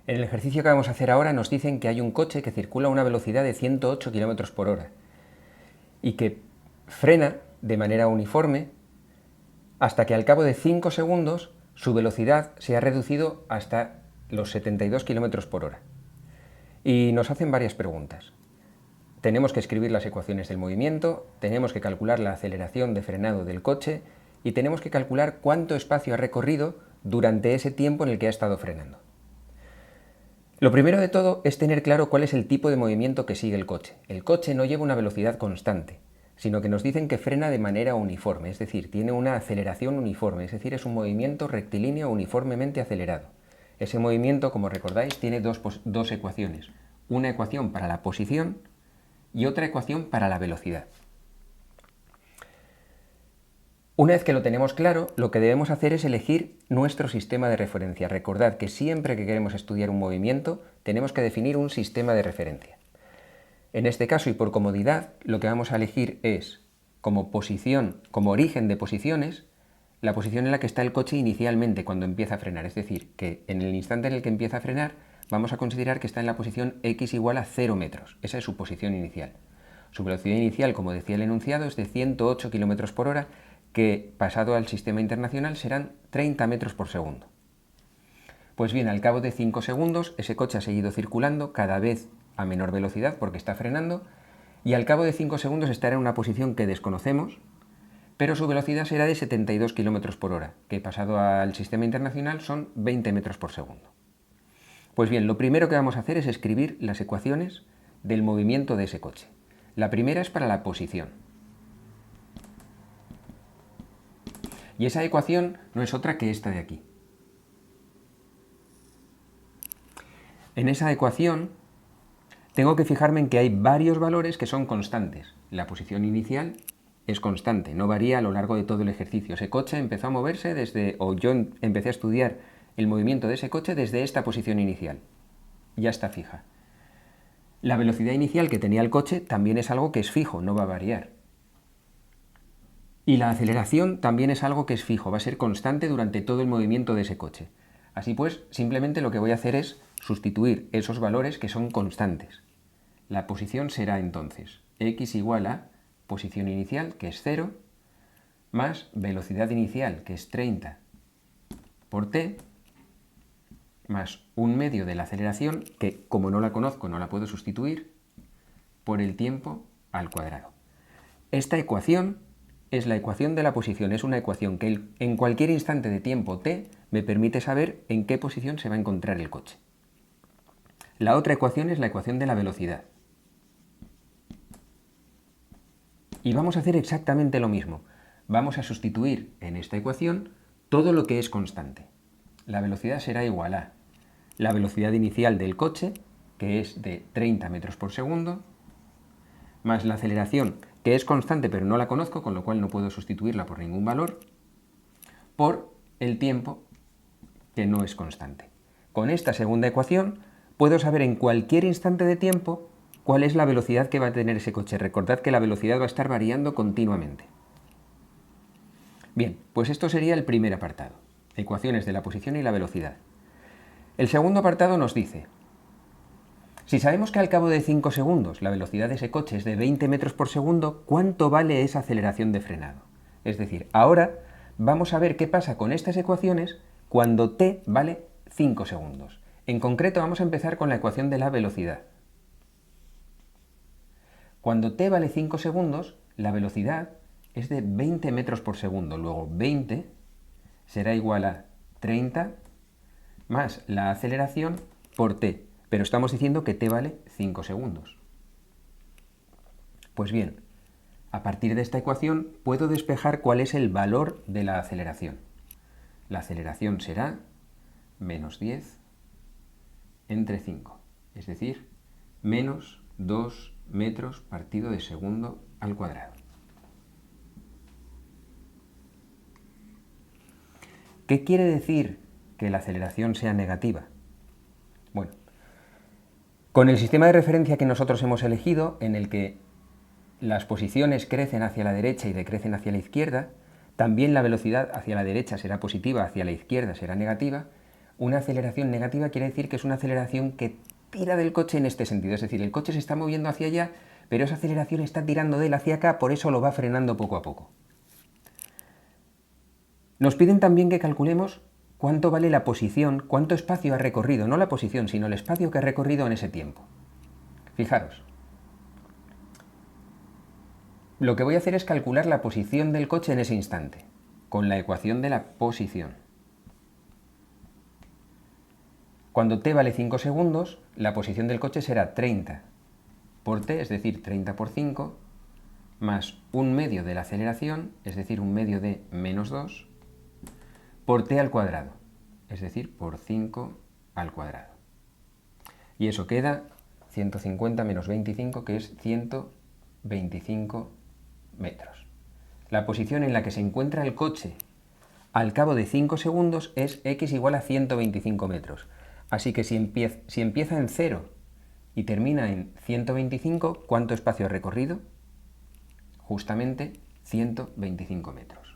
En el ejercicio que vamos a hacer ahora nos dicen que hay un coche que circula a una velocidad de 108 km por hora y que frena de manera uniforme hasta que al cabo de 5 segundos su velocidad se ha reducido hasta los 72 km por hora. Y nos hacen varias preguntas. Tenemos que escribir las ecuaciones del movimiento, tenemos que calcular la aceleración de frenado del coche y tenemos que calcular cuánto espacio ha recorrido durante ese tiempo en el que ha estado frenando. Lo primero de todo es tener claro cuál es el tipo de movimiento que sigue el coche. El coche no lleva una velocidad constante, sino que nos dicen que frena de manera uniforme, es decir, tiene una aceleración uniforme, es decir, es un movimiento rectilíneo uniformemente acelerado. Ese movimiento, como recordáis, tiene dos ecuaciones, una ecuación para la posición y otra ecuación para la velocidad. Una vez que lo tenemos claro, lo que debemos hacer es elegir nuestro sistema de referencia. Recordad que siempre que queremos estudiar un movimiento, tenemos que definir un sistema de referencia. En este caso, y por comodidad, lo que vamos a elegir es, como posición, como origen de posiciones, la posición en la que está el coche inicialmente cuando empieza a frenar. Es decir, que en el instante en el que empieza a frenar, vamos a considerar que está en la posición x igual a 0 metros. Esa es su posición inicial. Su velocidad inicial, como decía el enunciado, es de 108 km por hora, que pasado al sistema internacional serán 30 metros por segundo. Pues bien, al cabo de 5 segundos ese coche ha seguido circulando cada vez a menor velocidad porque está frenando y al cabo de 5 segundos estará en una posición que desconocemos, pero su velocidad será de 72 km por hora, que pasado al sistema internacional son 20 metros por segundo. Pues bien, lo primero que vamos a hacer es escribir las ecuaciones del movimiento de ese coche. La primera es para la posición. Y esa ecuación no es otra que esta de aquí. En esa ecuación tengo que fijarme en que hay varios valores que son constantes. La posición inicial es constante, no varía a lo largo de todo el ejercicio. Ese coche empezó a moverse yo empecé a estudiar el movimiento de ese coche desde esta posición inicial. Ya está fija. La velocidad inicial que tenía el coche también es algo que es fijo, no va a variar. Y la aceleración también es algo que es fijo, va a ser constante durante todo el movimiento de ese coche. Así pues, simplemente lo que voy a hacer es sustituir esos valores que son constantes. La posición será entonces x igual a posición inicial, que es 0, más velocidad inicial, que es 30 por t, más un medio de la aceleración, que como no la conozco no la puedo sustituir, por el tiempo al cuadrado. Esta ecuación es la ecuación de la posición, es una ecuación que en cualquier instante de tiempo t me permite saber en qué posición se va a encontrar el coche. La otra ecuación es la ecuación de la velocidad. Y vamos a hacer exactamente lo mismo. Vamos a sustituir en esta ecuación todo lo que es constante. La velocidad será igual a la velocidad inicial del coche, que es de 30 metros por segundo, más la aceleración, que es constante pero no la conozco, con lo cual no puedo sustituirla por ningún valor, por el tiempo, que no es constante. Con esta segunda ecuación puedo saber en cualquier instante de tiempo cuál es la velocidad que va a tener ese coche. Recordad que la velocidad va a estar variando continuamente. Bien, pues esto sería el primer apartado, ecuaciones de la posición y la velocidad. El segundo apartado nos dice: si sabemos que al cabo de 5 segundos la velocidad de ese coche es de 20 metros por segundo, ¿cuánto vale esa aceleración de frenado? Es decir, ahora vamos a ver qué pasa con estas ecuaciones cuando t vale 5 segundos. En concreto vamos a empezar con la ecuación de la velocidad. Cuando t vale 5 segundos, la velocidad es de 20 metros por segundo. Luego 20 será igual a 30 más la aceleración por t. Pero estamos diciendo que t vale 5 segundos. Pues bien, a partir de esta ecuación puedo despejar cuál es el valor de la aceleración. La aceleración será menos 10 entre 5, es decir, menos 2 metros partido de segundo al cuadrado. ¿Qué quiere decir que la aceleración sea negativa? Bueno, con el sistema de referencia que nosotros hemos elegido, en el que las posiciones crecen hacia la derecha y decrecen hacia la izquierda, También la velocidad hacia la derecha será positiva, hacia la izquierda será negativa. Una aceleración negativa quiere decir que es una aceleración que tira del coche en este sentido, es decir, el coche se está moviendo hacia allá, pero esa aceleración está tirando de él hacia acá, por eso lo va frenando poco a poco. Nos piden también que calculemos cuánto vale la posición, cuánto espacio ha recorrido, no la posición, sino el espacio que ha recorrido en ese tiempo. Fijaros, lo que voy a hacer es calcular la posición del coche en ese instante, con la ecuación de la posición. Cuando t vale 5 segundos, la posición del coche será 30 por t, es decir, 30 por 5, más 1/2 de la aceleración, es decir, 1/2 de menos 2, por t al cuadrado, es decir, por 5 al cuadrado. Y eso queda 150 menos 25, que es 125 metros. La posición en la que se encuentra el coche al cabo de 5 segundos es x igual a 125 metros. Así que si empieza en 0 y termina en 125, ¿cuánto espacio ha recorrido? Justamente 125 metros.